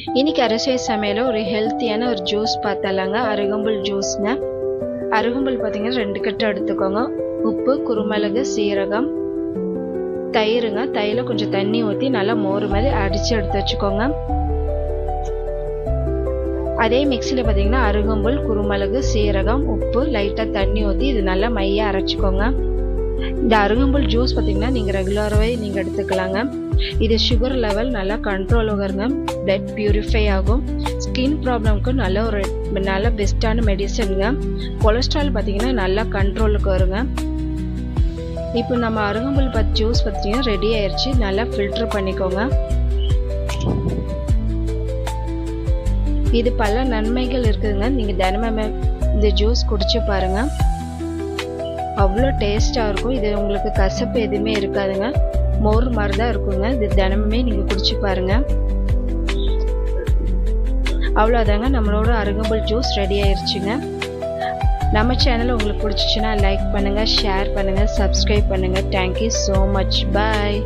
இன்னைக்கு அரசிய சமையல ஒரு ஹெல்த்தியான ஒரு ஜூஸ் பார்த்தலாங்க. அருகம்புல் ஜூஸ்ங்க. அருகம்புல் பார்த்தீங்கன்னா 2 கட்டு எடுத்துக்கோங்க. உப்பு, குருமிளகு, சீரகம், தயிருங்க. தயிரில் கொஞ்சம் தண்ணி ஊற்றி நல்லா மோர் மாதிரி அடித்து எடுத்து வச்சுக்கோங்க. அதே மிக்சியில் பார்த்தீங்கன்னா அருகம்புல், குருமிளகு, சீரகம், உப்பு, லைட்டாக தண்ணி ஊற்றி இது நல்லா மையாக அரைச்சிக்கோங்க. இந்த அருகம்புல் ஜூஸ் பார்த்தீங்கன்னா நீங்கள் ரெகுலராகவே நீங்கள் எடுத்துக்கலாங்க. இது சுகர் லெவல் நல்லா கண்ட்ரோல் ஆகுங்க. பிளட் பியூரிஃபை ஆகும். ஸ்கின் ப்ராப்ளம்க்கு நல்ல பெஸ்ட்டான மெடிசனுங்க. கொலஸ்ட்ரால் பார்த்தீங்கன்னா நல்லா கண்ட்ரோலுக்கு வருங்க. இப்போ நம்ம அருகம்புல் ஜூஸ் பார்த்தீங்கன்னா ரெடி ஆயிடுச்சு. நல்லா ஃபில்டர் பண்ணிக்கோங்க. இது பல நன்மைகள் இருக்குதுங்க. நீங்கள் தினமுமே இந்த ஜூஸ் குடிச்சு பாருங்க. அவ்வளோ டேஸ்ட்டாக இருக்கும். இது உங்களுக்கு கசப்பு எதுவுமே இருக்காதுங்க. மோர் மாதிரி தான் இருக்குங்க. இது தினமுமே நீங்கள் குடிச்சு பாருங்க. அவ்வளோதாங்க, நம்மளோட அருகம்புல் ஜூஸ் ரெடி ஆயிடுச்சுங்க. நம்ம சேனல் உங்களுக்கு பிடிச்சிச்சுன்னா லைக் பண்ணுங்கள், ஷேர் பண்ணுங்கள், சப்ஸ்கிரைப் பண்ணுங்கள். Thank you so much. பாய்.